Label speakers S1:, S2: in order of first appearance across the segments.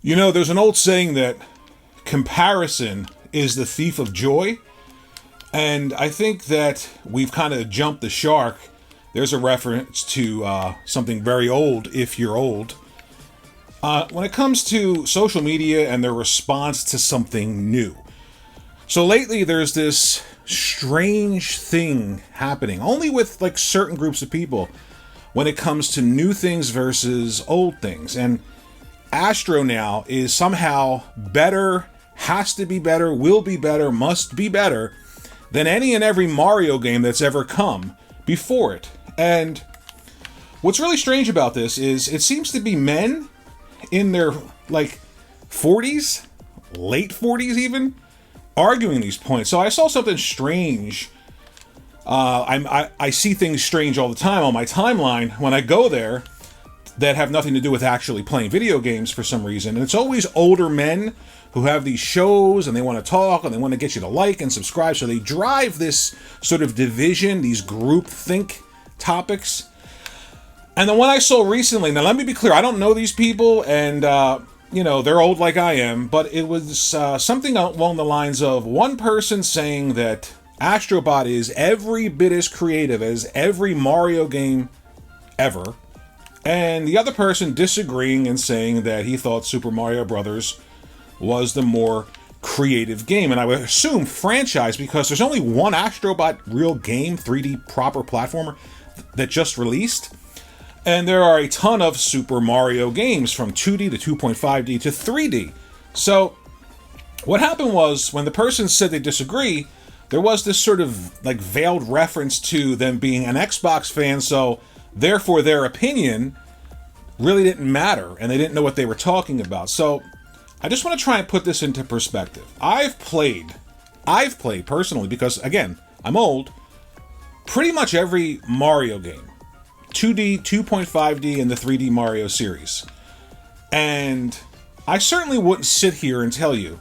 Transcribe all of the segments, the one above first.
S1: You know, there's an old saying that comparison is the thief of joy. And I think that we've kind of jumped the shark. There's a reference to something very old, if you're old. When it comes to social media and their response to something new. So lately there's this strange thing happening, only with like certain groups of people, when it comes to new things versus old things. And Astro now is somehow better, has to be better, will be better, must be better than any and every Mario game that's ever come before it. And what's really strange about this is it seems to be men in their like 40s, late 40s even, arguing these points. So I saw something strange. I see things strange all the time on my timeline when I go there that have nothing to do with actually playing video games for some reason. And it's always older men who have these shows and they want to talk and they want to get you to like and subscribe. So they drive this sort of division, these group think topics. And the one I saw recently, now let me be clear, I don't know these people and, they're old like I am, but it was something along the lines of one person saying that AstroBot is every bit as creative as every Mario game ever. And the other person disagreeing and saying that he thought Super Mario Brothers was the more creative game. And I would assume franchise because there's only one AstroBot real game, 3D proper platformer, that just released. And there are a ton of Super Mario games from 2D to 2.5D to 3D. So what happened was when the person said they disagree, there was this sort of like veiled reference to them being an Xbox fan, so therefore their opinion really didn't matter and they didn't know what they were talking about. So I just want to try and put this into perspective. I've played personally, because again, I'm old, pretty much every Mario game. 2D, 2.5D, and the 3D Mario series. And I certainly wouldn't sit here and tell you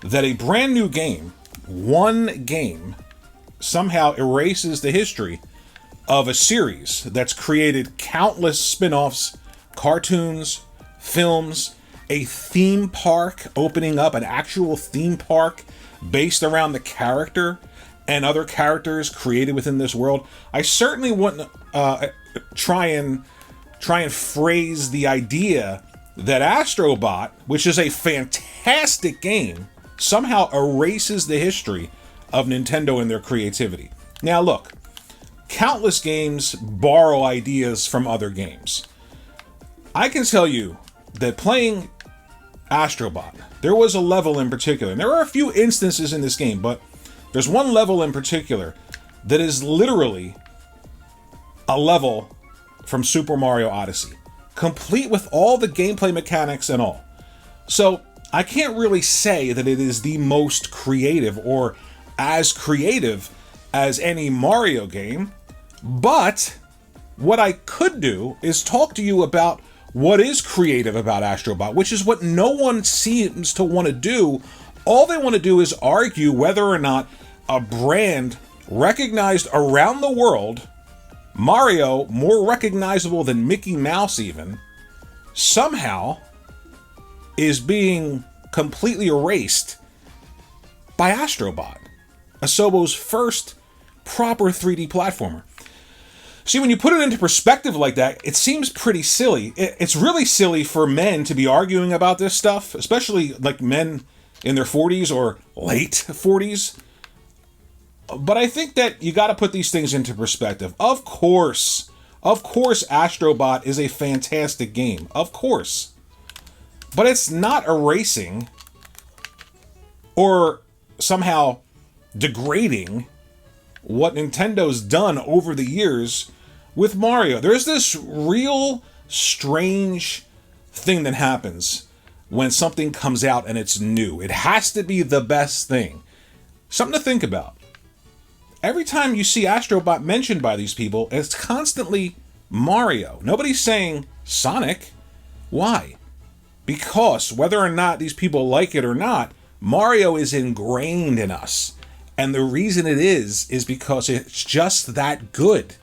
S1: that a brand new game, one game, somehow erases the history of a series that's created countless spin-offs, cartoons, films, a theme park opening up, an actual theme park based around the character and other characters created within this world. I certainly wouldn't try and phrase the idea that AstroBot, which is a fantastic game, somehow erases the history of Nintendo and their creativity. Now look, countless games borrow ideas from other games. I can tell you that playing AstroBot, there was a level in particular, and there are a few instances in this game, but there's one level in particular that is literally a level from Super Mario Odyssey, complete with all the gameplay mechanics and all. So I can't really say that it is the most creative or as creative as any Mario game, but what I could do is talk to you about what is creative about AstroBot, which is what no one seems to want to do. All they want to do is argue whether or not a brand recognized around the world, Mario, more recognizable than Mickey Mouse even, somehow is being completely erased by AstroBot, Asobo's first proper 3D platformer. See, when you put it into perspective like that, it seems pretty silly. It's really silly for men to be arguing about this stuff, especially like men in their 40s or late 40s. But I think that you got to put these things into perspective. Of course, AstroBot is a fantastic game. Of course. But it's not erasing or somehow degrading what Nintendo's done over the years with Mario. There's this real strange thing that happens when something comes out and it's new. It has to be the best thing. Something to think about. Every time you see AstroBot mentioned by these people, it's constantly Mario. Nobody's saying Sonic. Why? Because whether or not these people like it or not, Mario is ingrained in us. And the reason it is because it's just that good.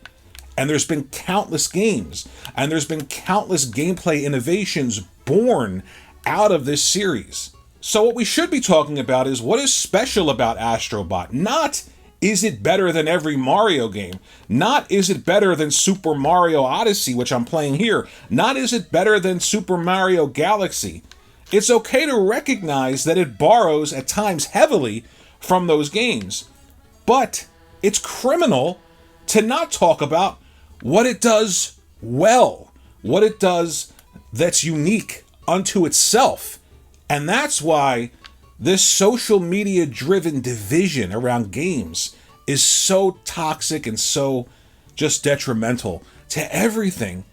S1: And there's been countless games, and there's been countless gameplay innovations born out of this series. So what we should be talking about is what is special about AstroBot. Not is it better than every Mario game. Not is it better than Super Mario Odyssey, which I'm playing here. Not is it better than Super Mario Galaxy. It's okay to recognize that it borrows at times heavily from those games. But it's criminal to not talk about what it does well, what it does that's unique unto itself. And that's why this social media driven division around games is so toxic and so just detrimental to everything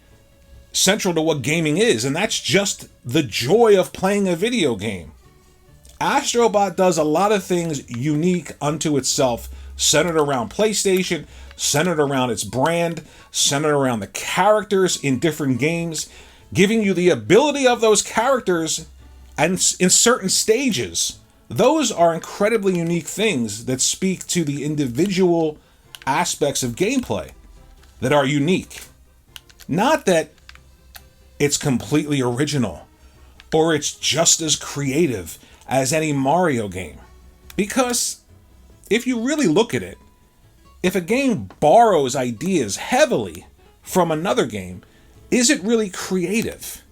S1: central to what gaming is. And that's just the joy of playing a video game. AstroBot does a lot of things unique unto itself, centered around PlayStation, centered around its brand, centered around the characters in different games, giving you the ability of those characters and in certain stages. Those are incredibly unique things that speak to the individual aspects of gameplay that are unique. Not that it's completely original or it's just as creative as any Mario game. Because if you really look at it, if a game borrows ideas heavily from another game, is it really creative?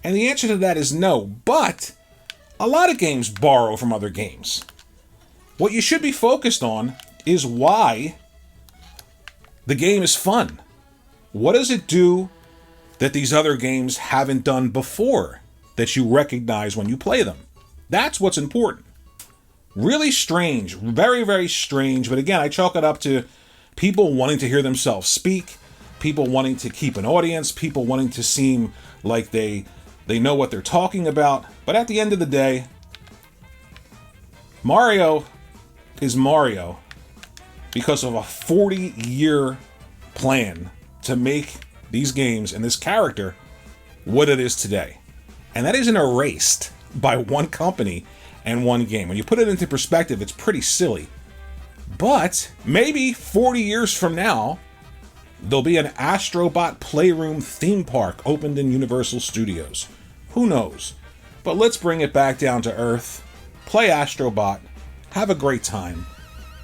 S1: And the answer to that is no, but a lot of games borrow from other games. What you should be focused on is why the game is fun. What does it do that these other games haven't done before that you recognize when you play them? That's what's important. Really strange, very, very strange. But again, I chalk it up to people wanting to hear themselves speak, people wanting to keep an audience, people wanting to seem like they know what they're talking about. But at the end of the day, Mario is Mario because of a 40-year plan to make these games and this character what it is today. And that isn't erased by one company and one game. When you put it into perspective, it's pretty silly. But maybe 40 years from now, there'll be an AstroBot Playroom theme park opened in Universal Studios. Who knows? But let's bring it back down to earth. Play AstroBot. Have a great time.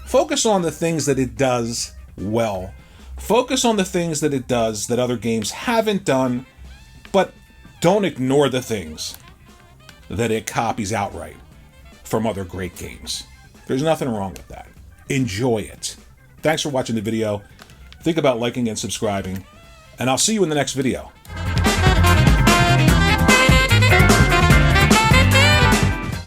S1: Focus on the things that it does well. Focus on the things that it does that other games haven't done, but don't ignore the things that it copies outright from other great games. There's nothing wrong with that. Enjoy it. Thanks for watching the video. Think about liking and subscribing, and I'll see you in the next video.